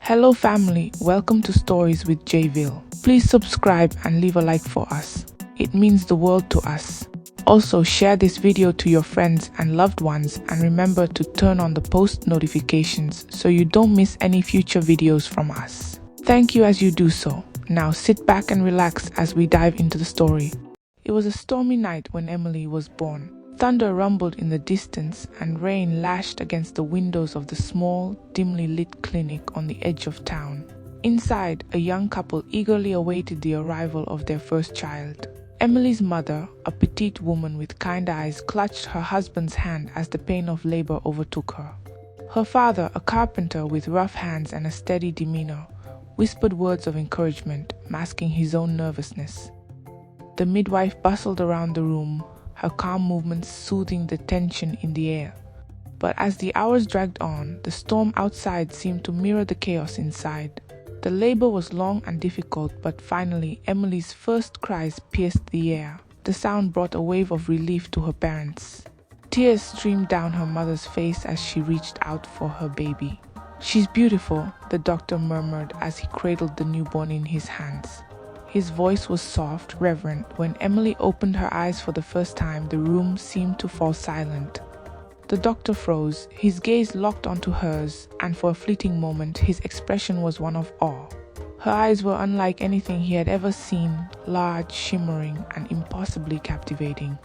Hello family, welcome to Stories with JAYVIL. Please subscribe and leave a like for us. It means the world to us. Also share this video to your friends and loved ones and remember to turn on the post notifications so you don't miss any future videos from us. Thank you as you do so. Now sit back and relax as we dive into the story. It was a stormy night when Emily was born. Thunder rumbled in the distance and rain lashed against the windows of the small, dimly lit clinic on the edge of town. Inside, a young couple eagerly awaited the arrival of their first child. Emily's mother, a petite woman with kind eyes, clutched her husband's hand as the pain of labor overtook her. Her father, a carpenter with rough hands and a steady demeanor, whispered words of encouragement, masking his own nervousness. The midwife bustled around the room, her calm movements soothing the tension in the air. But as the hours dragged on, the storm outside seemed to mirror the chaos inside. The labor was long and difficult, but finally Emily's first cries pierced the air. The sound brought a wave of relief to her parents. Tears streamed down her mother's face as she reached out for her baby. "She's beautiful," the doctor murmured as he cradled the newborn in his hands. His voice was soft, reverent. When Emily opened her eyes for the first time, the room seemed to fall silent. The doctor froze, his gaze locked onto hers, and for a fleeting moment, his expression was one of awe. Her eyes were unlike anything he had ever seen, large, shimmering, and impossibly captivating.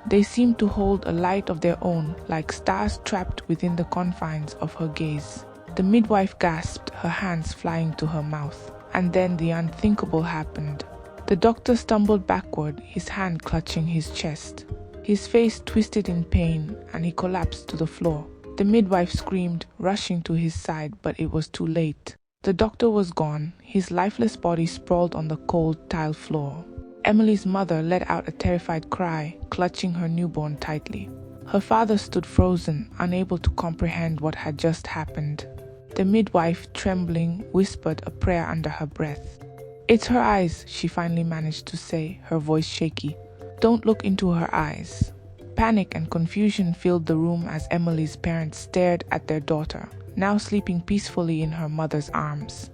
They seemed to hold a light of their own, like stars trapped within the confines of her gaze. The midwife gasped, her hands flying to her mouth. And then the unthinkable happened. The doctor stumbled backward, his hand clutching his chest. His face twisted in pain, and he collapsed to the floor. The midwife screamed, rushing to his side, but it was too late. The doctor was gone, his lifeless body sprawled on the cold tile floor. Emily's mother let out a terrified cry, clutching her newborn tightly. Her father stood frozen, unable to comprehend what had just happened. The midwife, trembling, whispered a prayer under her breath. "It's her eyes," she finally managed to say, her voice shaky. "Don't look into her eyes." Panic and confusion filled the room as Emily's parents stared at their daughter, now sleeping peacefully in her mother's arms.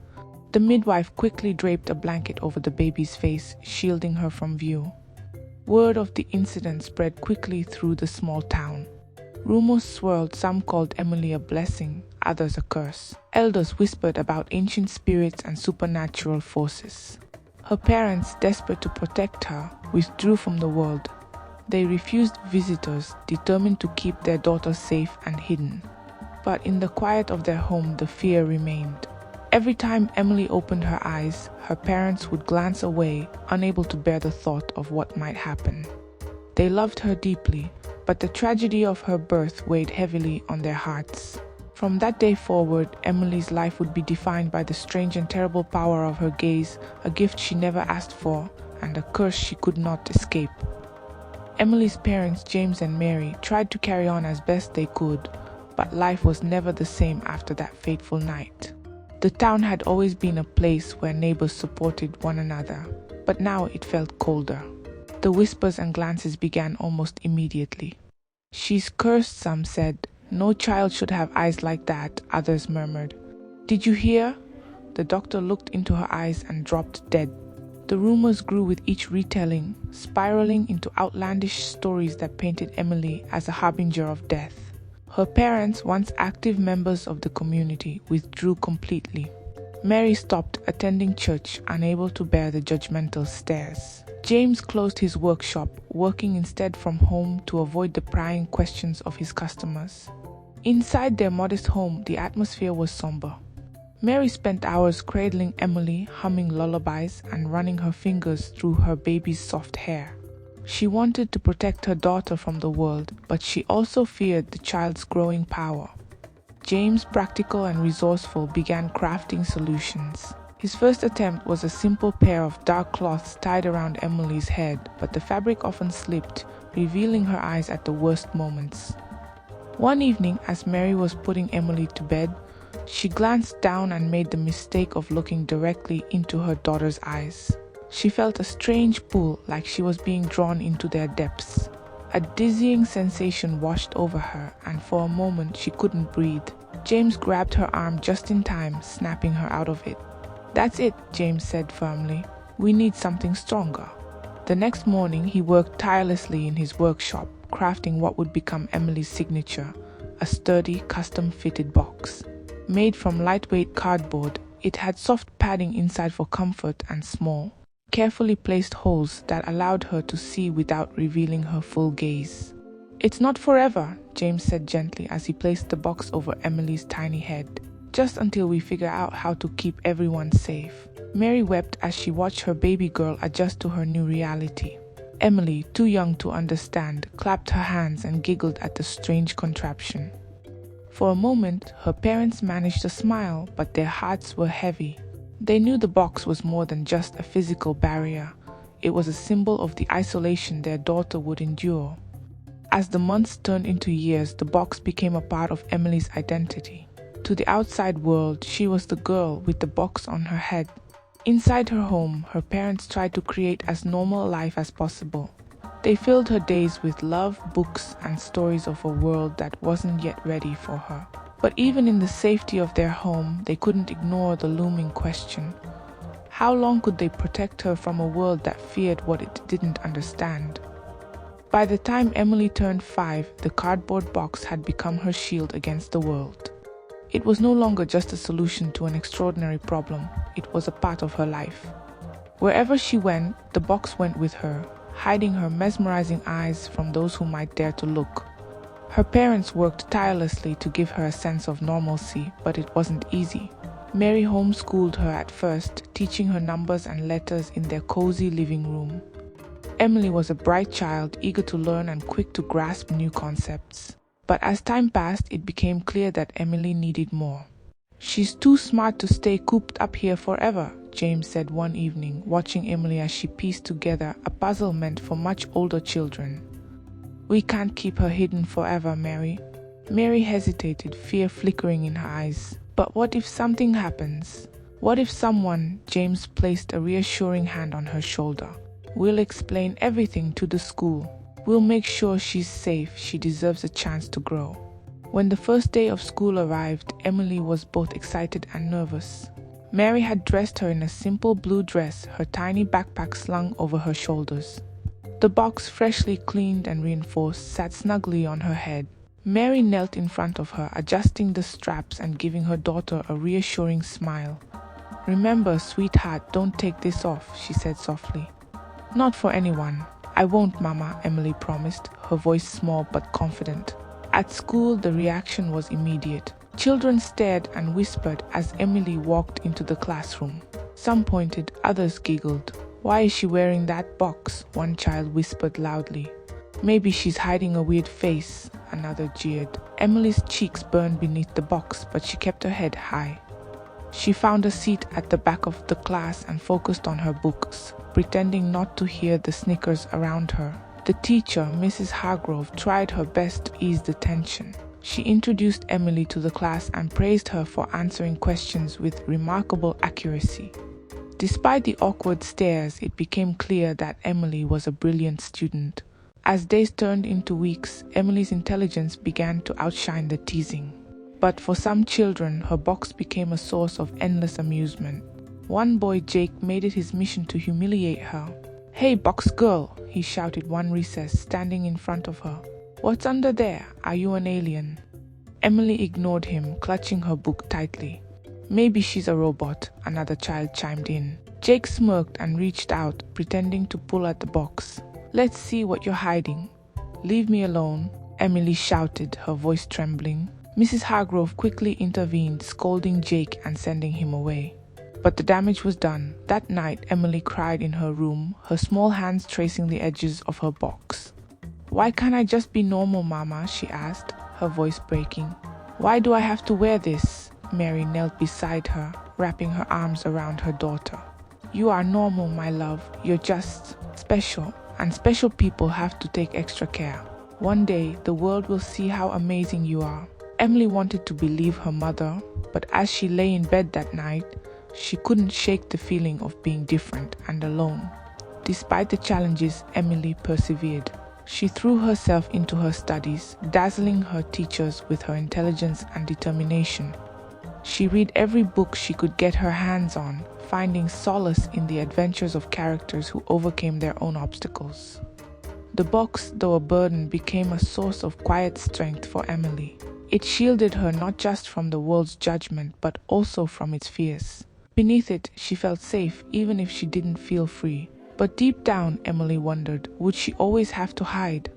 The midwife quickly draped a blanket over the baby's face, shielding her from view. Word of the incident spread quickly through the small town. Rumors swirled, some called Emily a blessing, others a curse. Elders whispered about ancient spirits and supernatural forces. Her parents, desperate to protect her, withdrew from the world. They refused visitors, determined to keep their daughter safe and hidden. But in the quiet of their home, the fear remained. Every time Emily opened her eyes, her parents would glance away, unable to bear the thought of what might happen. They loved her deeply, but the tragedy of her birth weighed heavily on their hearts. From that day forward, Emily's life would be defined by the strange and terrible power of her gaze, a gift she never asked for, and a curse she could not escape. Emily's parents, James and Mary, tried to carry on as best they could, but life was never the same after that fateful night. The town had always been a place where neighbors supported one another, but now it felt colder. The whispers and glances began almost immediately. "She's cursed," some said. "No child should have eyes like that," others murmured. "Did you hear?" The doctor looked into her eyes and dropped dead. The rumors grew with each retelling, spiraling into outlandish stories that painted Emily as a harbinger of death. Her parents, once active members of the community, withdrew completely. Mary stopped attending church, unable to bear the judgmental stares. James closed his workshop, working instead from home to avoid the prying questions of his customers. Inside their modest home, the atmosphere was somber. Mary spent hours cradling Emily, humming lullabies and running her fingers through her baby's soft hair. She wanted to protect her daughter from the world, but she also feared the child's growing power. James, practical and resourceful, began crafting solutions. His first attempt was a simple pair of dark cloths tied around Emily's head, but the fabric often slipped, revealing her eyes at the worst moments. One evening, as Mary was putting Emily to bed, she glanced down and made the mistake of looking directly into her daughter's eyes. She felt a strange pull, like she was being drawn into their depths. A dizzying sensation washed over her, and for a moment she couldn't breathe. James grabbed her arm just in time, snapping her out of it. "That's it," James said firmly. "We need something stronger." The next morning, he worked tirelessly in his workshop, crafting what would become Emily's signature, a sturdy, custom-fitted box. Made from lightweight cardboard, it had soft padding inside for comfort and small, carefully placed holes that allowed her to see without revealing her full gaze. "It's not forever," James said gently as he placed the box over Emily's tiny head. "Just until we figure out how to keep everyone safe." Mary wept as she watched her baby girl adjust to her new reality. Emily, too young to understand, clapped her hands and giggled at the strange contraption. For a moment, her parents managed a smile, but their hearts were heavy. They knew the box was more than just a physical barrier. It was a symbol of the isolation their daughter would endure. As the months turned into years, the box became a part of Emily's identity. To the outside world, she was the girl with the box on her head. Inside her home, her parents tried to create as normal a life as possible. They filled her days with love, books, and stories of a world that wasn't yet ready for her. But even in the safety of their home, they couldn't ignore the looming question. How long could they protect her from a world that feared what it didn't understand? By the time Emily turned 5, the cardboard box had become her shield against the world. It was no longer just a solution to an extraordinary problem, it was a part of her life. Wherever she went, the box went with her, hiding her mesmerizing eyes from those who might dare to look. Her parents worked tirelessly to give her a sense of normalcy, but it wasn't easy. Mary homeschooled her at first, teaching her numbers and letters in their cozy living room. Emily was a bright child, eager to learn and quick to grasp new concepts. But as time passed, it became clear that Emily needed more. "She's too smart to stay cooped up here forever," James said one evening, watching Emily as she pieced together a puzzle meant for much older children. "We can't keep her hidden forever, Mary." Mary hesitated, fear flickering in her eyes. "But what if something happens? What if someone—" James placed a reassuring hand on her shoulder. "We'll explain everything to the school. We'll make sure she's safe. She deserves a chance to grow." When the first day of school arrived, Emily was both excited and nervous. Mary had dressed her in a simple blue dress, her tiny backpack slung over her shoulders. The box, freshly cleaned and reinforced, sat snugly on her head. Mary knelt in front of her, adjusting the straps and giving her daughter a reassuring smile. "Remember, sweetheart, don't take this off," she said softly. "Not for anyone." "I won't, Mama," Emily promised, her voice small but confident. At school, the reaction was immediate. Children stared and whispered as Emily walked into the classroom. Some pointed, others giggled. "Why is she wearing that box?" one child whispered loudly. "Maybe she's hiding a weird face," another jeered. Emily's cheeks burned beneath the box, but she kept her head high. She found a seat at the back of the class and focused on her books, pretending not to hear the snickers around her. The teacher, Mrs. Hargrove, tried her best to ease the tension. She introduced Emily to the class and praised her for answering questions with remarkable accuracy. Despite the awkward stares, it became clear that Emily was a brilliant student. As days turned into weeks, Emily's intelligence began to outshine the teasing. But for some children, her box became a source of endless amusement. One boy, Jake, made it his mission to humiliate her. "Hey, box girl," he shouted one recess, standing in front of her. "What's under there? Are you an alien?" Emily ignored him, clutching her book tightly. "Maybe she's a robot," another child chimed in. Jake smirked and reached out, pretending to pull at the box. "Let's see what you're hiding." "Leave me alone," Emily shouted, her voice trembling. Mrs. Hargrove quickly intervened, scolding Jake and sending him away. But the damage was done. That night, Emily cried in her room, her small hands tracing the edges of her box. "Why can't I just be normal, Mama?" she asked, her voice breaking. "Why do I have to wear this?" Mary knelt beside her, wrapping her arms around her daughter. "You are normal, my love. You're just special, and special people have to take extra care. One day, the world will see how amazing you are." Emily wanted to believe her mother, but as she lay in bed that night, she couldn't shake the feeling of being different and alone. Despite the challenges, Emily persevered. She threw herself into her studies, dazzling her teachers with her intelligence and determination. She read every book she could get her hands on, finding solace in the adventures of characters who overcame their own obstacles. The box, though a burden, became a source of quiet strength for Emily. It shielded her not just from the world's judgment, but also from its fears. Beneath it, she felt safe, even if she didn't feel free. But deep down, Emily wondered, would she always have to hide?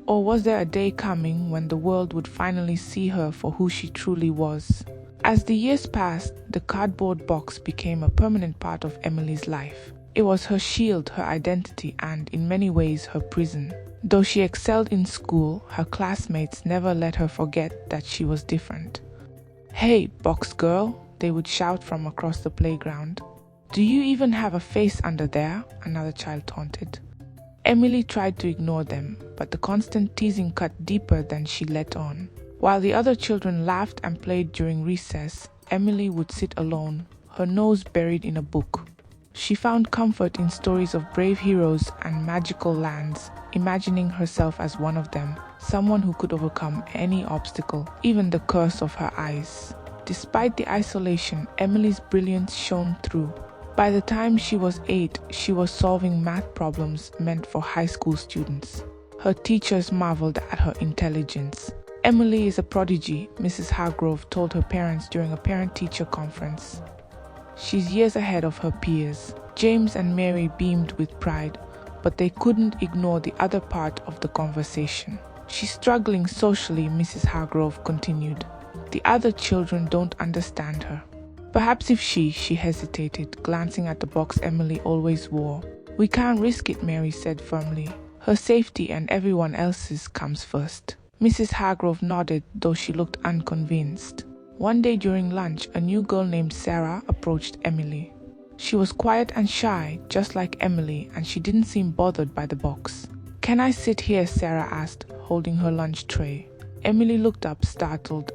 Or was there a day coming when the world would finally see her for who she truly was? As the years passed, the cardboard box became a permanent part of Emily's life. It was her shield, her identity, and in many ways her prison. Though she excelled in school, her classmates never let her forget that she was different. "Hey, box girl," they would shout from across the playground. "Do you even have a face under there?" another child taunted. Emily tried to ignore them, but the constant teasing cut deeper than she let on. While the other children laughed and played during recess, Emily would sit alone, her nose buried in a book. She found comfort in stories of brave heroes and magical lands, imagining herself as one of them, someone who could overcome any obstacle, even the curse of her eyes. Despite the isolation, Emily's brilliance shone through. By the time she was 8, she was solving math problems meant for high school students. Her teachers marveled at her intelligence. "Emily is a prodigy," Mrs. Hargrove told her parents during a parent-teacher conference. "She's years ahead of her peers." James and Mary beamed with pride, but they couldn't ignore the other part of the conversation. "She's struggling socially," Mrs. Hargrove continued. "The other children don't understand her." Perhaps if she hesitated, glancing at the box Emily always wore. "We can't risk it," Mary said firmly. "Her safety and everyone else's comes first." Mrs. Hargrove nodded, though she looked unconvinced. One day during lunch, a new girl named Sarah approached Emily. She was quiet and shy, just like Emily, and she didn't seem bothered by the box. "Can I sit here?" Sarah asked, holding her lunch tray. Emily looked up, startled.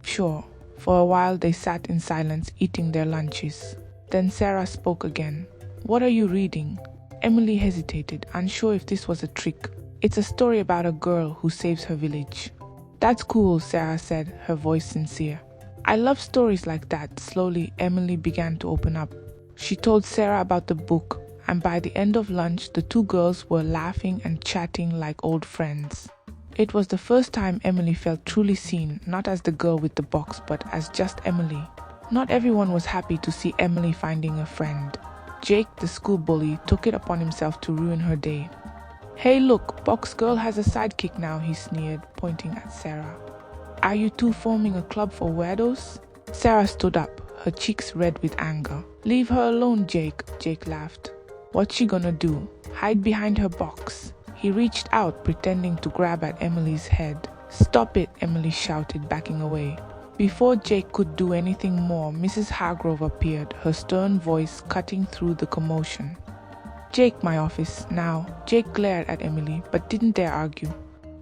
Sure." For a while they sat in silence, eating their lunches. Then Sarah spoke again. "What are you reading?" Emily hesitated, unsure if this was a trick. "It's a story about a girl who saves her village." "That's cool," Sarah said, her voice sincere. "I love stories like that." Slowly, Emily began to open up. She told Sarah about the book, and by the end of lunch, the two girls were laughing and chatting like old friends. It was the first time Emily felt truly seen, not as the girl with the box, but as just Emily. Not everyone was happy to see Emily finding a friend. Jake, the school bully, took it upon himself to ruin her day. "Hey look, box girl has a sidekick now," he sneered, pointing at Sarah. "Are you two forming a club for weirdos?" Sarah stood up, her cheeks red with anger. "Leave her alone, Jake," Jake laughed. "What's she gonna do? Hide behind her box?" He reached out, pretending to grab at Emily's head. "Stop it," Emily shouted, backing away. Before Jake could do anything more, Mrs. Hargrove appeared, her stern voice cutting through the commotion. "Jake, my office, now." Jake glared at Emily, but didn't dare argue.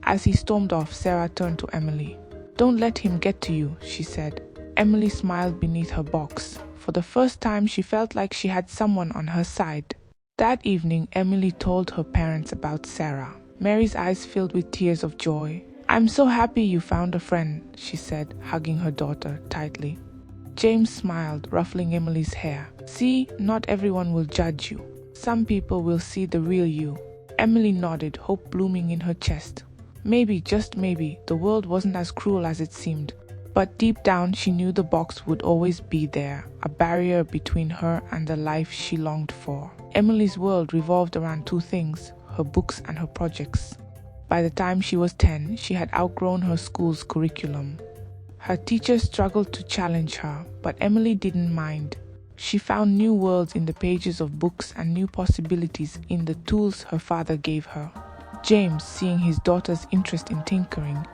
As he stormed off, Sarah turned to Emily. "Don't let him get to you," she said. Emily smiled beneath her box. For the first time, she felt like she had someone on her side. That evening, Emily told her parents about Sarah. Mary's eyes filled with tears of joy. "I'm so happy you found a friend," she said, hugging her daughter tightly. James smiled, ruffling Emily's hair. "See, not everyone will judge you. Some people will see the real you." Emily nodded, hope blooming in her chest. Maybe, just maybe, the world wasn't as cruel as it seemed. But deep down, she knew the box would always be there, a barrier between her and the life she longed for. Emily's world revolved around two things, her books and her projects. By the time she was 10, she had outgrown her school's curriculum. Her teachers struggled to challenge her, but Emily didn't mind. She found new worlds in the pages of books and new possibilities in the tools her father gave her. James, seeing his daughter's interest in tinkering,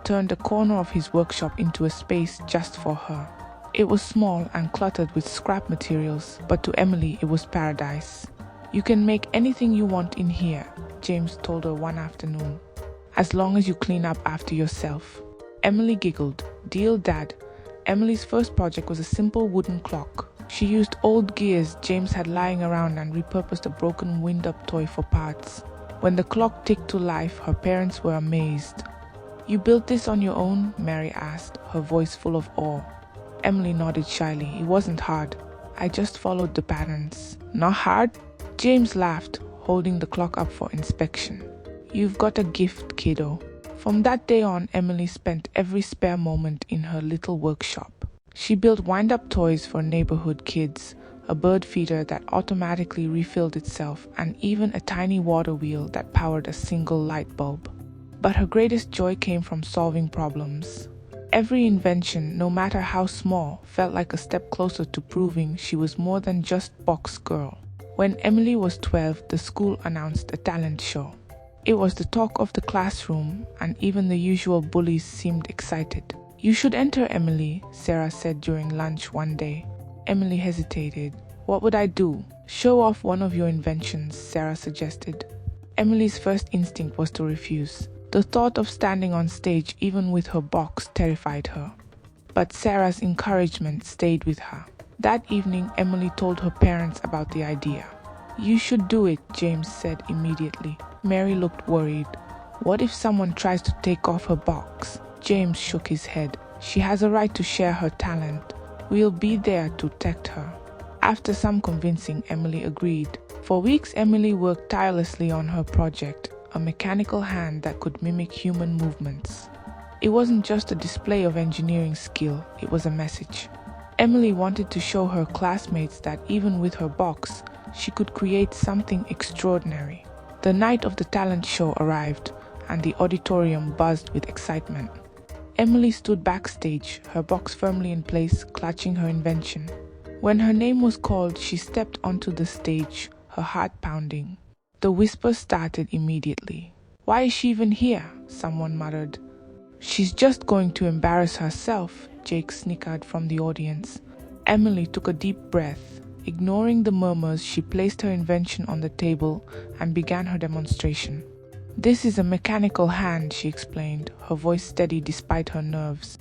turned a corner of his workshop into a space just for her. It was small and cluttered with scrap materials, but to Emily it was paradise. "You can make anything you want in here," James told her one afternoon, "as long as you clean up after yourself." Emily giggled. "Deal, Dad." Emily's first project was a simple wooden clock. She used old gears James had lying around and repurposed a broken wind-up toy for parts. When the clock ticked to life, her parents were amazed. "You built this on your own?" Mary asked, her voice full of awe. Emily nodded shyly. "It wasn't hard. I just followed the patterns." "Not hard?" James laughed, holding the clock up for inspection. "You've got a gift, kiddo." From that day on, Emily spent every spare moment in her little workshop. She built wind-up toys for neighborhood kids, a bird feeder that automatically refilled itself, and even a tiny water wheel that powered a single light bulb. But her greatest joy came from solving problems. Every invention, no matter how small, felt like a step closer to proving she was more than just box girl. When Emily was 12, the school announced a talent show. It was the talk of the classroom, and even the usual bullies seemed excited. "You should enter, Emily," Sarah said during lunch one day. Emily hesitated. "What would I do?" "Show off one of your inventions," Sarah suggested. Emily's first instinct was to refuse. The thought of standing on stage, even with her box, terrified her. But Sarah's encouragement stayed with her. That evening, Emily told her parents about the idea. "You should do it," James said immediately. Mary looked worried. "What if someone tries to take off her box?" James shook his head. "She has a right to share her talent. We'll be there to protect her." After some convincing, Emily agreed. For weeks, Emily worked tirelessly on her project, a mechanical hand that could mimic human movements. It wasn't just a display of engineering skill, it was a message. Emily wanted to show her classmates that even with her box, she could create something extraordinary. The night of the talent show arrived, and the auditorium buzzed with excitement. Emily stood backstage, her box firmly in place, clutching her invention. When her name was called, she stepped onto the stage, her heart pounding. The whispers started immediately. "Why is she even here?" someone muttered. "She's just going to embarrass herself," Jake snickered from the audience. Emily took a deep breath. Ignoring the murmurs, she placed her invention on the table and began her demonstration. "This is a mechanical hand," she explained, her voice steady despite her nerves.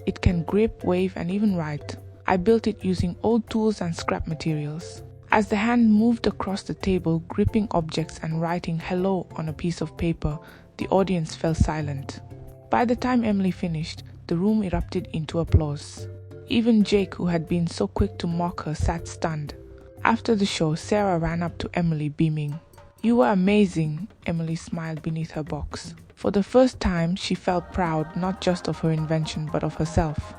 "It can grip, wave, and even write. I built it using old tools and scrap materials." As the hand moved across the table, gripping objects and writing "hello" on a piece of paper, the audience fell silent. By the time Emily finished, the room erupted into applause. Even Jake, who had been so quick to mock her, sat stunned. After the show, Sarah ran up to Emily, beaming. "You were amazing," Emily smiled beneath her box. For the first time, she felt proud not just of her invention but of herself.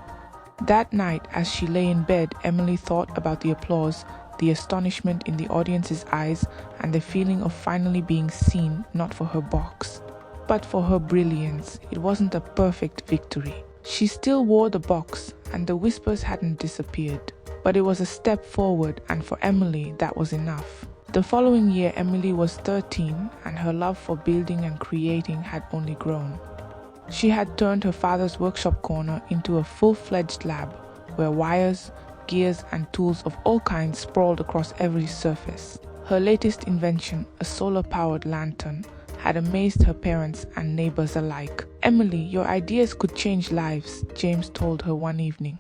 That night, as she lay in bed, Emily thought about the applause, the astonishment in the audience's eyes, and the feeling of finally being seen, not for her box, but for her brilliance. It wasn't a perfect victory. She still wore the box, and the whispers hadn't disappeared. But it was a step forward, and for Emily, that was enough. The following year, Emily was 13, and her love for building and creating had only grown. She had turned her father's workshop corner into a full-fledged lab, where wires, gears, and tools of all kinds sprawled across every surface. Her latest invention, a solar-powered lantern, had amazed her parents and neighbors alike. "Emily, your ideas could change lives," James told her one evening.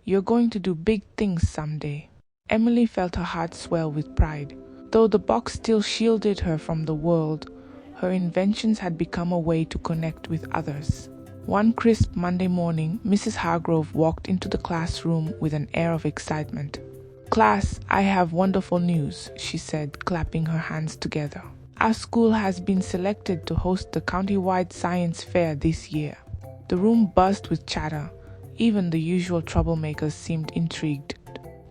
"You're going to do big things someday." Emily felt her heart swell with pride. Though the box still shielded her from the world, her inventions had become a way to connect with others. One crisp Monday morning, Mrs. Hargrove walked into the classroom with an air of excitement. "Class, I have wonderful news," she said, clapping her hands together. "Our school has been selected to host the county-wide science fair this year." The room buzzed with chatter. Even the usual troublemakers seemed intrigued.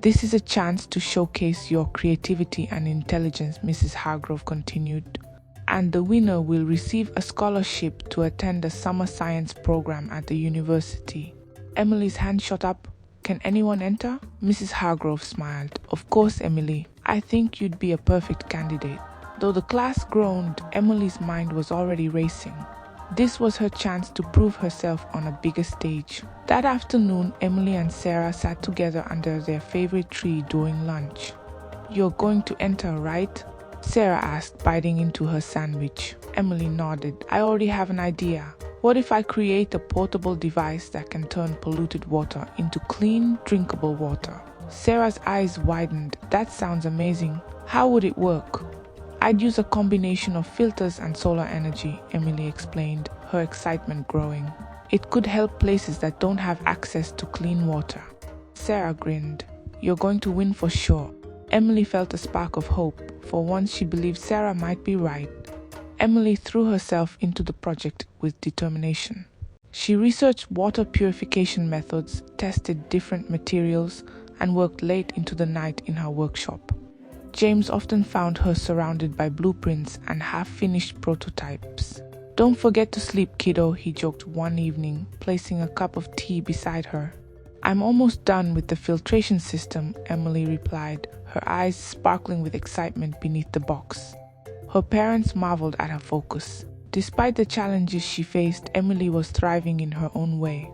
"This is a chance to showcase your creativity and intelligence," Mrs. Hargrove continued. "And the winner will receive a scholarship to attend a summer science program at the university." Emily's hand shot up. "Can anyone enter?" Mrs. Hargrove smiled. "Of course, Emily. I think you'd be a perfect candidate." Though the class groaned, Emily's mind was already racing. This was her chance to prove herself on a bigger stage. That afternoon, Emily and Sarah sat together under their favorite tree during lunch. "You're going to enter, right?" Sarah asked, biting into her sandwich. Emily nodded. "I already have an idea. What if I create a portable device that can turn polluted water into clean, drinkable water?" Sarah's eyes widened. "That sounds amazing. How would it work?" I'd use a combination of filters and solar energy, Emily explained, her excitement growing. It could help places that don't have access to clean water. Sarah grinned. You're going to win for sure. Emily felt a spark of hope. For once she believed Sarah might be right. Emily threw herself into the project with determination. She researched water purification methods, tested different materials, and worked late into the night in her workshop. James often found her surrounded by blueprints and half-finished prototypes. Don't forget to sleep, kiddo, he joked one evening, placing a cup of tea beside her. I'm almost done with the filtration system, Emily replied, her eyes sparkling with excitement beneath the box. Her parents marveled at her focus. Despite the challenges she faced, Emily was thriving in her own way.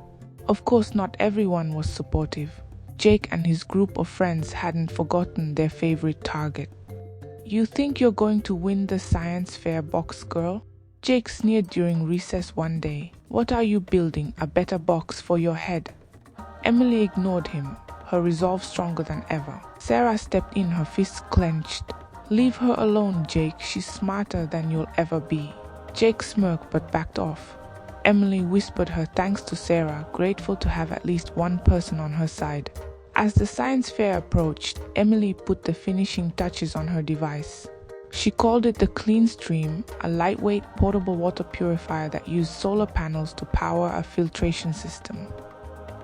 Of course, not everyone was supportive. Jake and his group of friends hadn't forgotten their favorite target. You think you're going to win the science fair box, girl? Jake sneered during recess one day. What are you building, a better box for your head? Emily ignored him, her resolve stronger than ever. Sarah stepped in, her fists clenched. Leave her alone, Jake. She's smarter than you'll ever be. Jake smirked but backed off. Emily whispered her thanks to Sarah, grateful to have at least one person on her side. As the science fair approached, Emily put the finishing touches on her device. She called it the Clean Stream, a lightweight portable water purifier that used solar panels to power a filtration system.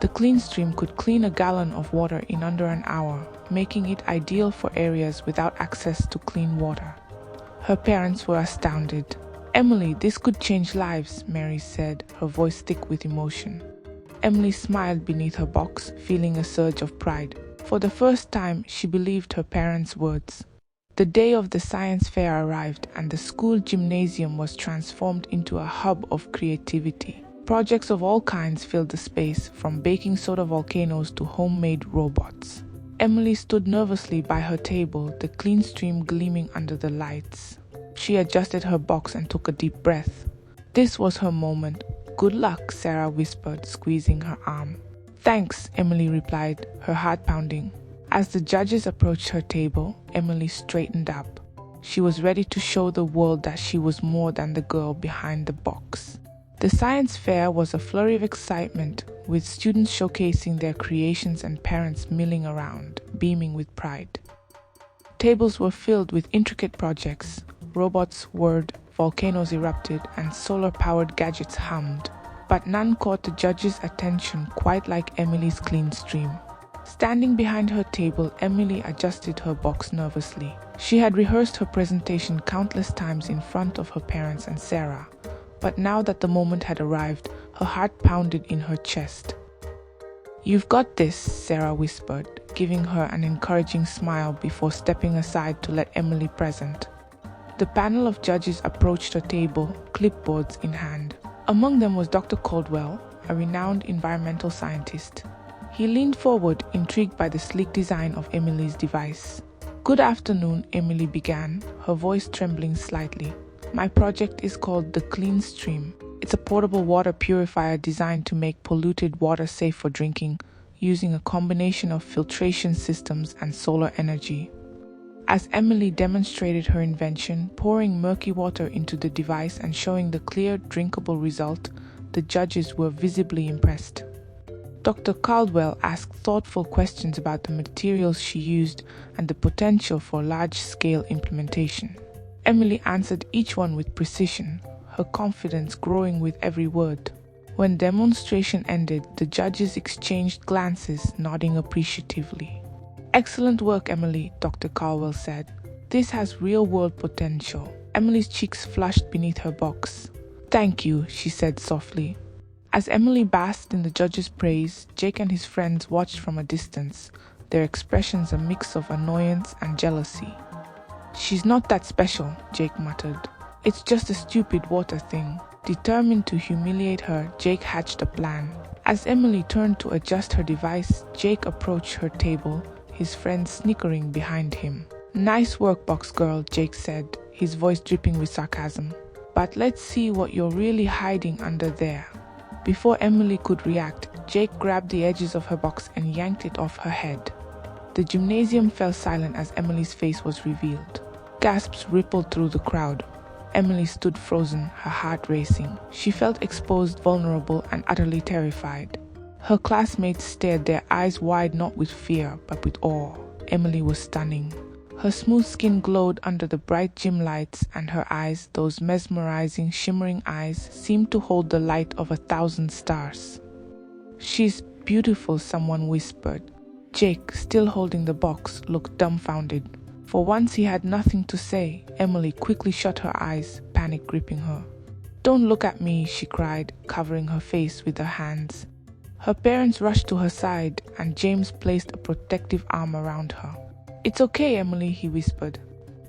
The Clean Stream could clean a gallon of water in under an hour, making it ideal for areas without access to clean water. Her parents were astounded. Emily, this could change lives, Mary said, her voice thick with emotion. Emily smiled beneath her box, feeling a surge of pride. For the first time, she believed her parents' words. The day of the science fair arrived, and the school gymnasium was transformed into a hub of creativity. Projects of all kinds filled the space, from baking soda volcanoes to homemade robots. Emily stood nervously by her table, the Clean Stream gleaming under the lights. She adjusted her box and took a deep breath. This was her moment. Good luck, Sarah whispered, squeezing her arm. Thanks, Emily replied, her heart pounding. As the judges approached her table, Emily straightened up. She was ready to show the world that she was more than the girl behind the box. The science fair was a flurry of excitement, with students showcasing their creations and parents milling around, beaming with pride. Tables were filled with intricate projects. Robots whirred, volcanoes erupted, and solar-powered gadgets hummed. But none caught the judges' attention quite like Emily's Clean Stream. Standing behind her table, Emily adjusted her box nervously. She had rehearsed her presentation countless times in front of her parents and Sarah. But now that the moment had arrived, her heart pounded in her chest. You've got this, Sarah whispered, giving her an encouraging smile before stepping aside to let Emily present. The panel of judges approached her table, clipboards in hand. Among them was Dr. Caldwell, a renowned environmental scientist. He leaned forward, intrigued by the sleek design of Emily's device. Good afternoon, Emily began, her voice trembling slightly. My project is called the Clean Stream. It's a portable water purifier designed to make polluted water safe for drinking, using a combination of filtration systems and solar energy. As Emily demonstrated her invention, pouring murky water into the device and showing the clear, drinkable result, the judges were visibly impressed. Dr. Caldwell asked thoughtful questions about the materials she used and the potential for large-scale implementation. Emily answered each one with precision, her confidence growing with every word. When demonstration ended, the judges exchanged glances, nodding appreciatively. Excellent work, Emily, Dr. Caldwell said. This has real-world potential. Emily's cheeks flushed beneath her box. Thank you, she said softly. As Emily basked in the judges' praise, Jake and his friends watched from a distance, their expressions a mix of annoyance and jealousy. She's not that special, Jake muttered. It's just a stupid water thing. Determined to humiliate her, Jake hatched a plan. As Emily turned to adjust her device, Jake approached her table, his friend snickering behind him. Nice work, box girl, Jake said, his voice dripping with sarcasm. But let's see what you're really hiding under there. Before Emily could react, Jake grabbed the edges of her box and yanked it off her head. The gymnasium fell silent as Emily's face was revealed. Gasps rippled through the crowd. Emily stood frozen, her heart racing. She felt exposed, vulnerable, and utterly terrified. Her classmates stared, their eyes wide not with fear, but with awe. Emily was stunning. Her smooth skin glowed under the bright gym lights, and her eyes, those mesmerizing, shimmering eyes, seemed to hold the light of 1,000 stars. "She's beautiful," someone whispered. Jake, still holding the box, looked dumbfounded. For once he had nothing to say. Emily quickly shut her eyes, panic gripping her. "Don't look at me," she cried, covering her face with her hands. Her parents rushed to her side, and James placed a protective arm around her. "It's okay, Emily," he whispered.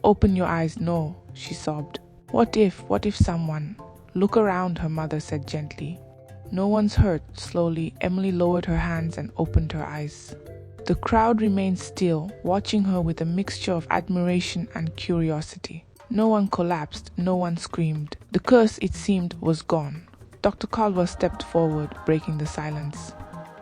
"Open your eyes." "No," she sobbed. What if someone—" "Look around," her mother said gently. "No one's hurt." Slowly, Emily lowered her hands and opened her eyes. The crowd remained still, watching her with a mixture of admiration and curiosity. No one collapsed, no one screamed. The curse, it seemed, was gone. Dr. Caldwell stepped forward, breaking the silence.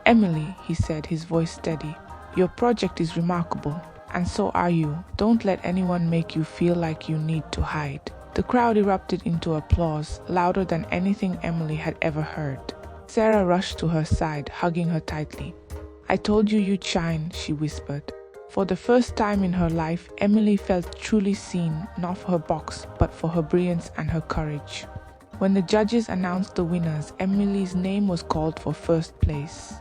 "Emily," he said, his voice steady, "your project is remarkable, and so are you. Don't let anyone make you feel like you need to hide." The crowd erupted into applause, louder than anything Emily had ever heard. Sarah rushed to her side, hugging her tightly. "I told you you'd shine," she whispered. For the first time in her life, Emily felt truly seen, not for her box, but for her brilliance and her courage. When the judges announced the winners, Emily's name was called for first place.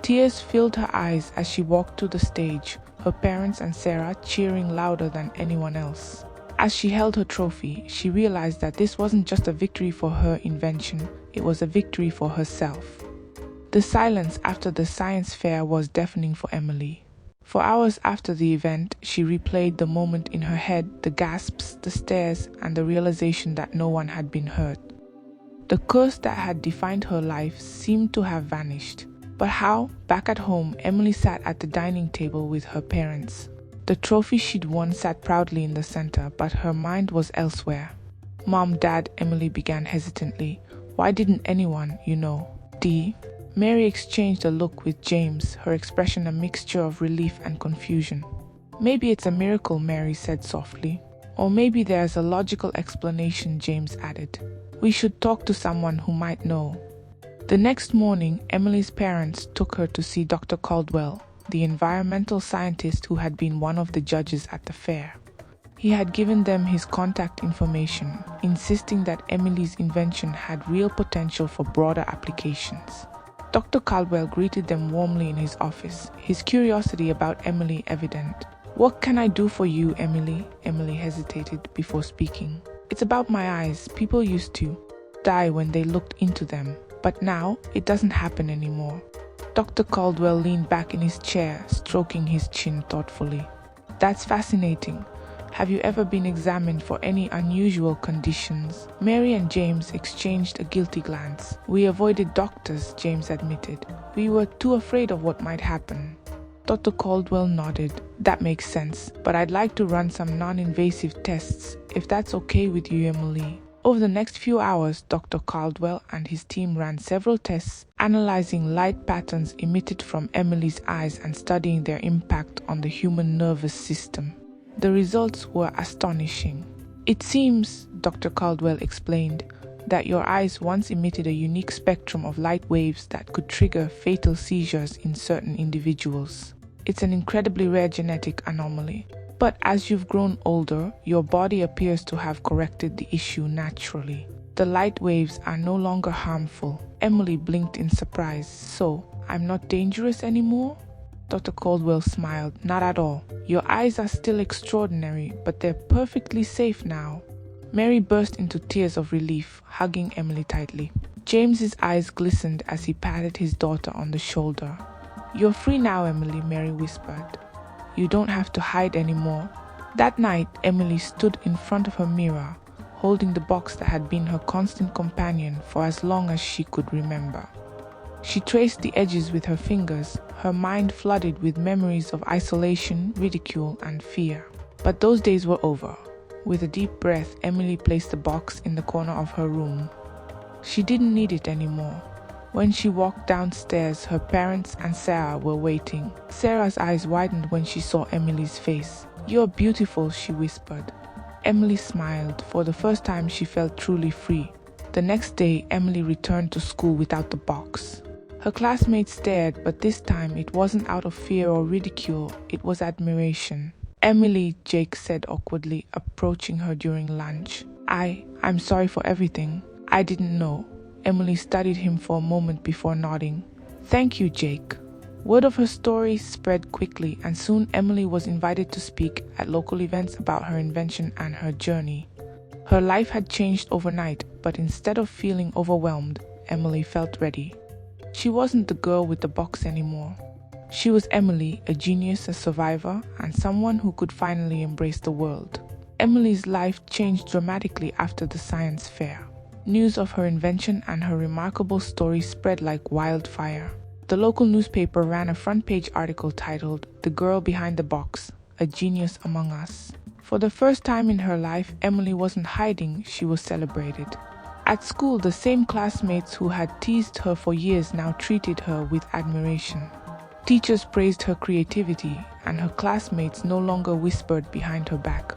Tears filled her eyes as she walked to the stage, her parents and Sarah cheering louder than anyone else. As she held her trophy, she realized that this wasn't just a victory for her invention, it was a victory for herself. The silence after the science fair was deafening for Emily. For hours after the event, she replayed the moment in her head, the gasps, the stares, and the realization that no one had been hurt. The curse that had defined her life seemed to have vanished. But how? Back at home, Emily sat at the dining table with her parents. The trophy she'd won sat proudly in the center, but her mind was elsewhere. "Mom, Dad," Emily began hesitantly. "Why didn't anyone, Dee?" Mary exchanged a look with James, her expression a mixture of relief and confusion. "Maybe it's a miracle," Mary said softly. "Or maybe there's a logical explanation," James added. "We should talk to someone who might know." The next morning, Emily's parents took her to see Dr. Caldwell, the environmental scientist who had been one of the judges at the fair. He had given them his contact information, insisting that Emily's invention had real potential for broader applications. Dr. Caldwell greeted them warmly in his office, his curiosity about Emily evident. "What can I do for you, Emily?" Emily hesitated before speaking. "It's about my eyes. People used to die when they looked into them, but now it doesn't happen anymore." Dr. Caldwell leaned back in his chair, stroking his chin thoughtfully. "That's fascinating. Have you ever been examined for any unusual conditions?" Mary and James exchanged a guilty glance. "We avoided doctors," James admitted. "We were too afraid of what might happen." Dr. Caldwell nodded. "That makes sense, but I'd like to run some non-invasive tests, if that's okay with you, Emily." Over the next few hours, Dr. Caldwell and his team ran several tests, analyzing light patterns emitted from Emily's eyes and studying their impact on the human nervous system. The results were astonishing. "It seems," Dr. Caldwell explained, "that your eyes once emitted a unique spectrum of light waves that could trigger fatal seizures in certain individuals. It's an incredibly rare genetic anomaly. But as you've grown older, your body appears to have corrected the issue naturally. The light waves are no longer harmful." Emily blinked in surprise. "So, I'm not dangerous anymore?" Dr. Caldwell smiled. "Not at all. Your eyes are still extraordinary, but they're perfectly safe now." Mary burst into tears of relief, hugging Emily tightly. James's eyes glistened as he patted his daughter on the shoulder. "You're free now, Emily," Mary whispered. "You don't have to hide anymore." That night, Emily stood in front of her mirror, holding the box that had been her constant companion for as long as she could remember. She traced the edges with her fingers, her mind flooded with memories of isolation, ridicule, and fear. But those days were over. With a deep breath, Emily placed the box in the corner of her room. She didn't need it anymore. When she walked downstairs, her parents and Sarah were waiting. Sarah's eyes widened when she saw Emily's face. "You're beautiful," she whispered. Emily smiled. For the first time, she felt truly free. The next day, Emily returned to school without the box. Her classmates stared, but this time it wasn't out of fear or ridicule, it was admiration. "Emily," Jake said awkwardly, approaching her during lunch. I'm sorry for everything. I didn't know." Emily studied him for a moment before nodding. "Thank you, Jake." Word of her story spread quickly, and soon Emily was invited to speak at local events about her invention and her journey. Her life had changed overnight, but instead of feeling overwhelmed, Emily felt ready. She wasn't the girl with the box anymore. She was Emily, a genius, a survivor, and someone who could finally embrace the world. Emily's life changed dramatically after the science fair. News of her invention and her remarkable story spread like wildfire. The local newspaper ran a front-page article titled, "The Girl Behind the Box, a Genius Among Us." For the first time in her life, Emily wasn't hiding, she was celebrated. At school, the same classmates who had teased her for years now treated her with admiration. Teachers praised her creativity, and her classmates no longer whispered behind her back.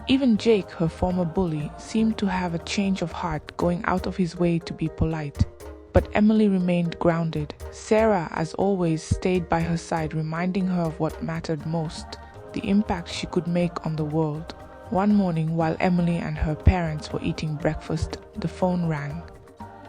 Even Jake, her former bully, seemed to have a change of heart, going out of his way to be polite. But Emily remained grounded. Sarah, as always, stayed by her side, reminding her of what mattered most, the impact she could make on the world. One morning, while Emily and her parents were eating breakfast, the phone rang.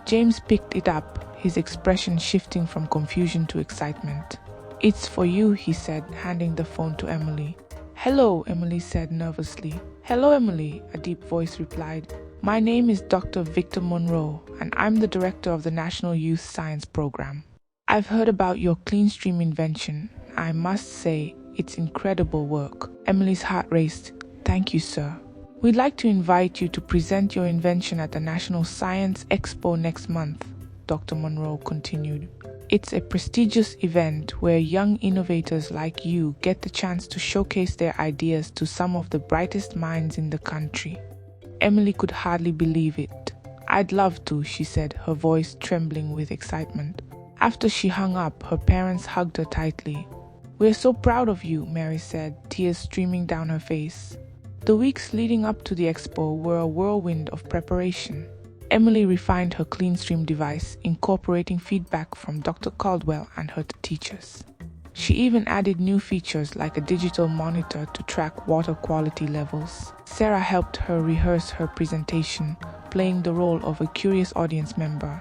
James picked it up, his expression shifting from confusion to excitement. "It's for you," he said, handing the phone to Emily. "Hello," Emily said nervously. "Hello, Emily," a deep voice replied. "My name is Dr. Victor Monroe, and I'm the director of the National Youth Science Program. I've heard about your clean stream invention. I must say, it's incredible work." Emily's heart raced. "Thank you, sir. We'd like to invite you to present your invention at the National Science Expo next month," Dr. Monroe continued. "It's a prestigious event where young innovators like you get the chance to showcase their ideas to some of the brightest minds in the country." Emily could hardly believe it. "I'd love to," she said, her voice trembling with excitement. After she hung up, her parents hugged her tightly. "We're so proud of you," Mary said, tears streaming down her face. The weeks leading up to the expo were a whirlwind of preparation. Emily refined her CleanStream device, incorporating feedback from Dr. Caldwell and her teachers. She even added new features like a digital monitor to track water quality levels. Sarah helped her rehearse her presentation, playing the role of a curious audience member.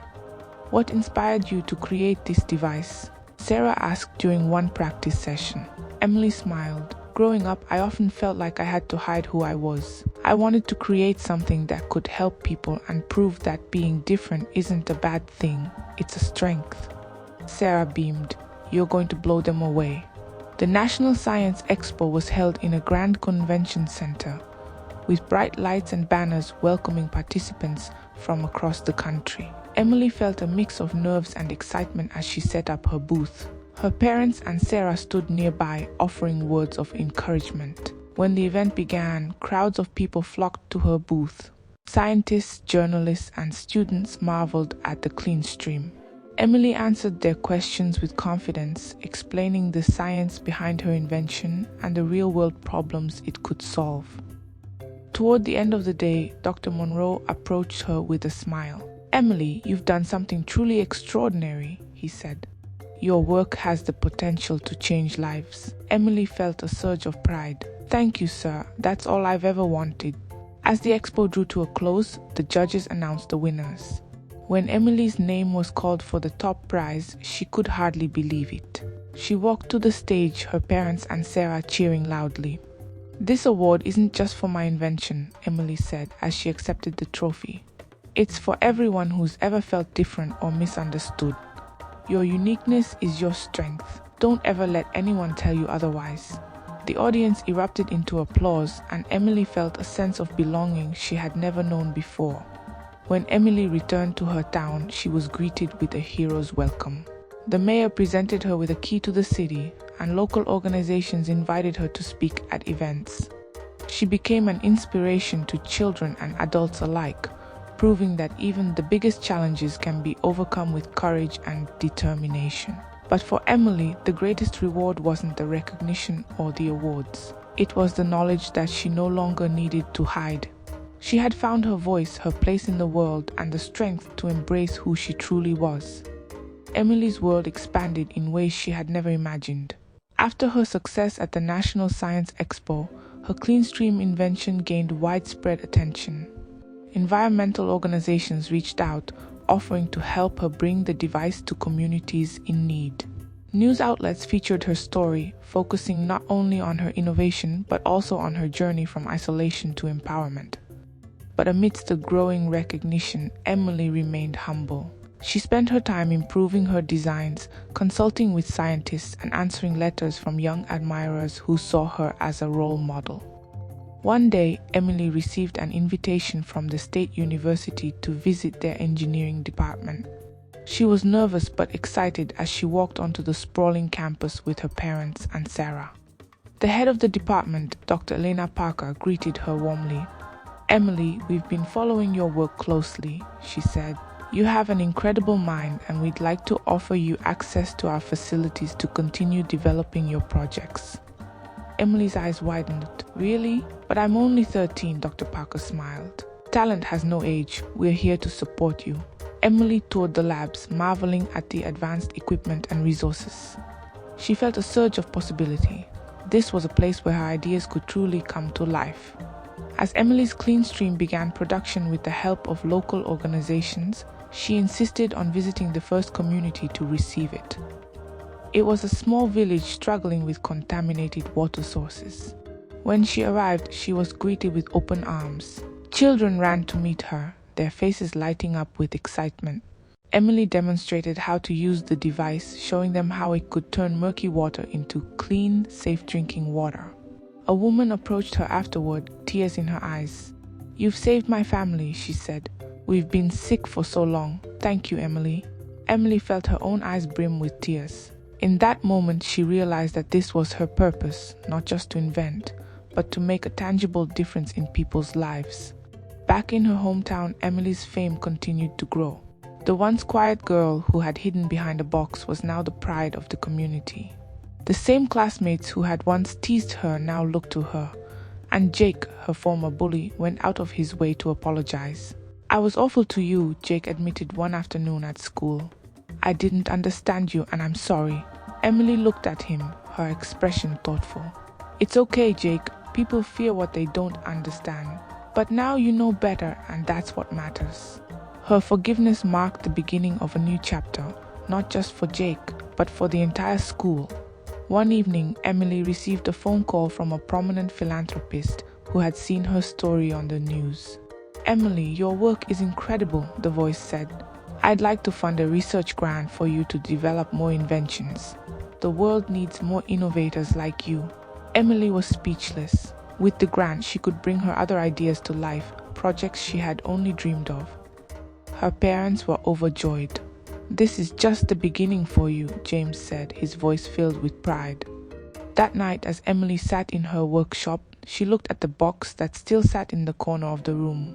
"What inspired you to create this device?" Sarah asked during one practice session. Emily smiled. "Growing up, I often felt like I had to hide who I was. I wanted to create something that could help people and prove that being different isn't a bad thing, it's a strength." Sarah beamed. "You're going to blow them away." The National Science Expo was held in a grand convention center, with bright lights and banners welcoming participants from across the country. Emily felt a mix of nerves and excitement as she set up her booth. Her parents and Sarah stood nearby, offering words of encouragement. When the event began, crowds of people flocked to her booth. Scientists, journalists, and students marveled at the clean stream. Emily answered their questions with confidence, explaining the science behind her invention and the real-world problems it could solve. Toward the end of the day, Dr. Monroe approached her with a smile. "Emily, you've done something truly extraordinary," he said. "Your work has the potential to change lives." Emily felt a surge of pride. "Thank you, sir. That's all I've ever wanted." As the expo drew to a close, the judges announced the winners. When Emily's name was called for the top prize, she could hardly believe it. She walked to the stage, her parents and Sarah cheering loudly. "This award isn't just for my invention," Emily said as she accepted the trophy. "It's for everyone who's ever felt different or misunderstood. Your uniqueness is your strength. Don't ever let anyone tell you otherwise." The audience erupted into applause, and Emily felt a sense of belonging she had never known before. When Emily returned to her town, she was greeted with a hero's welcome. The mayor presented her with a key to the city, and local organizations invited her to speak at events. She became an inspiration to children and adults alike, proving that even the biggest challenges can be overcome with courage and determination. But for Emily, the greatest reward wasn't the recognition or the awards. It was the knowledge that she no longer needed to hide. She had found her voice, her place in the world, and the strength to embrace who she truly was. Emily's world expanded in ways she had never imagined. After her success at the National Science Expo, her clean-stream invention gained widespread attention. Environmental organizations reached out, offering to help her bring the device to communities in need. News outlets featured her story, focusing not only on her innovation but also on her journey from isolation to empowerment. But amidst the growing recognition, Emily remained humble. She spent her time improving her designs, consulting with scientists, and answering letters from young admirers who saw her as a role model. One day, Emily received an invitation from the State University to visit their engineering department. She was nervous but excited as she walked onto the sprawling campus with her parents and Sarah. The head of the department, Dr. Elena Parker, greeted her warmly. "Emily, we've been following your work closely," she said. "You have an incredible mind and we'd like to offer you access to our facilities to continue developing your projects." Emily's eyes widened. "Really? But I'm only 13, Dr. Parker smiled. "Talent has no age. We're here to support you." Emily toured the labs, marveling at the advanced equipment and resources. She felt a surge of possibility. This was a place where her ideas could truly come to life. As Emily's clean stream began production with the help of local organizations, she insisted on visiting the first community to receive it. It was a small village struggling with contaminated water sources. When she arrived, she was greeted with open arms. Children ran to meet her, their faces lighting up with excitement. Emily demonstrated how to use the device, showing them how it could turn murky water into clean, safe drinking water. A woman approached her afterward, tears in her eyes. "You've saved my family," she said. "We've been sick for so long. Thank you, Emily." Emily felt her own eyes brim with tears. In that moment, she realized that this was her purpose, not just to invent, but to make a tangible difference in people's lives. Back in her hometown, Emily's fame continued to grow. The once quiet girl who had hidden behind a box was now the pride of the community. The same classmates who had once teased her now looked to her, and Jake, her former bully, went out of his way to apologize. "I was awful to you," Jake admitted one afternoon at school. "I didn't understand you and I'm sorry." Emily looked at him, her expression thoughtful. "It's okay, Jake. People fear what they don't understand. But now you know better, and that's what matters." Her forgiveness marked the beginning of a new chapter, not just for Jake, but for the entire school. One evening, Emily received a phone call from a prominent philanthropist who had seen her story on the news. "Emily, your work is incredible," the voice said. "I'd like to fund a research grant for you to develop more inventions. The world needs more innovators like you." Emily was speechless. With the grant, she could bring her other ideas to life, projects she had only dreamed of. Her parents were overjoyed. "This is just the beginning for you," James said, his voice filled with pride. That night, as Emily sat in her workshop, she looked at the box that still sat in the corner of the room.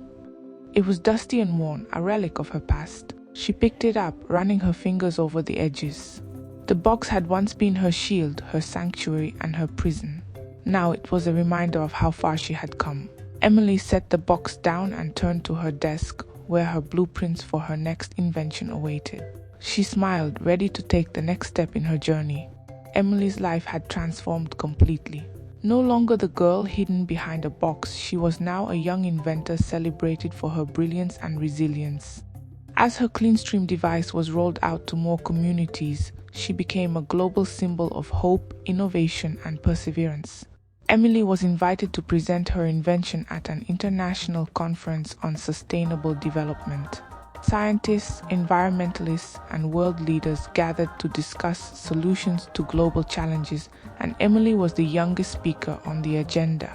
It was dusty and worn, a relic of her past. She picked it up, running her fingers over the edges. The box had once been her shield, her sanctuary, and her prison. Now it was a reminder of how far she had come. Emily set the box down and turned to her desk, where her blueprints for her next invention awaited. She smiled, ready to take the next step in her journey. Emily's life had transformed completely. No longer the girl hidden behind a box, she was now a young inventor celebrated for her brilliance and resilience. As her CleanStream device was rolled out to more communities, she became a global symbol of hope, innovation, and perseverance. Emily was invited to present her invention at an international conference on sustainable development. Scientists, environmentalists, and world leaders gathered to discuss solutions to global challenges, and Emily was the youngest speaker on the agenda.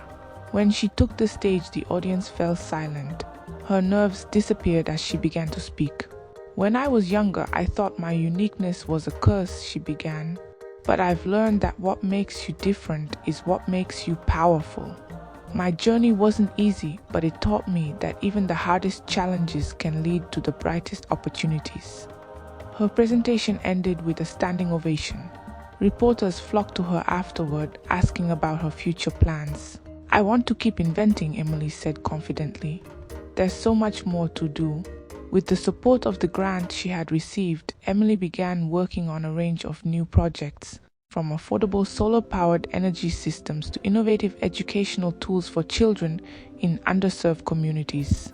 When she took the stage, the audience fell silent. Her nerves disappeared as she began to speak. "When I was younger, I thought my uniqueness was a curse," she began. "But I've learned that what makes you different is what makes you powerful. My journey wasn't easy, but it taught me that even the hardest challenges can lead to the brightest opportunities." Her presentation ended with a standing ovation. Reporters flocked to her afterward, asking about her future plans. "I want to keep inventing," Emily said confidently. "There's so much more to do." With the support of the grant she had received, Emily began working on a range of new projects, from affordable solar-powered energy systems to innovative educational tools for children in underserved communities.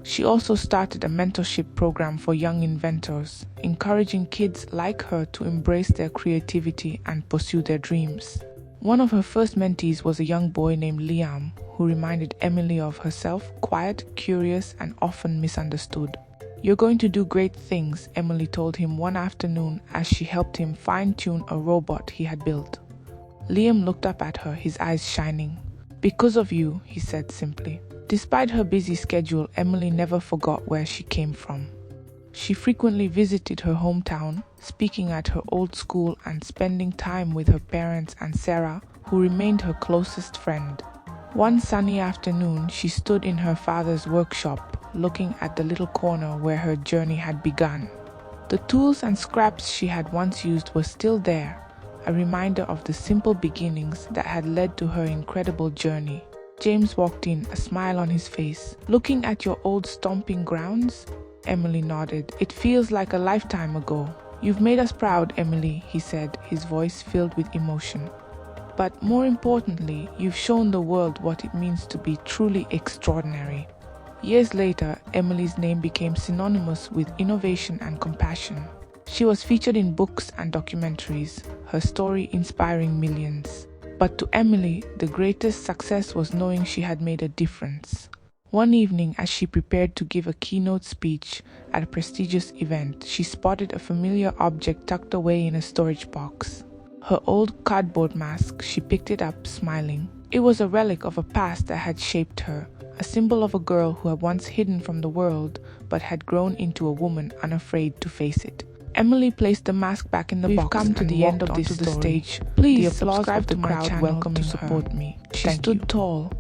She also started a mentorship program for young inventors, encouraging kids like her to embrace their creativity and pursue their dreams. One of her first mentees was a young boy named Liam, who reminded Emily of herself, quiet, curious, and often misunderstood. "You're going to do great things," Emily told him one afternoon as she helped him fine-tune a robot he had built. Liam looked up at her, his eyes shining. "Because of you," he said simply. Despite her busy schedule, Emily never forgot where she came from. She frequently visited her hometown, speaking at her old school and spending time with her parents and Sarah, who remained her closest friend. One sunny afternoon, she stood in her father's workshop, looking at the little corner where her journey had begun. The tools and scraps she had once used were still there, a reminder of the simple beginnings that had led to her incredible journey. James walked in, a smile on his face. "Looking at your old stomping grounds?" Emily nodded. "It feels like a lifetime ago." "You've made us proud, Emily," he said, his voice filled with emotion. "But more importantly, you've shown the world what it means to be truly extraordinary." Years later, Emily's name became synonymous with innovation and compassion. She was featured in books and documentaries, her story inspiring millions. But to Emily, the greatest success was knowing she had made a difference. One evening, as she prepared to give a keynote speech at a prestigious event, she spotted a familiar object tucked away in a storage box. Her old cardboard mask. She picked it up, smiling. It was a relic of a past that had shaped her, a symbol of a girl who had once hidden from the world but had grown into a woman unafraid to face it. Emily placed the mask back in the box. "We've come to the end of this story. Please subscribe to my channel to support me." She stood tall,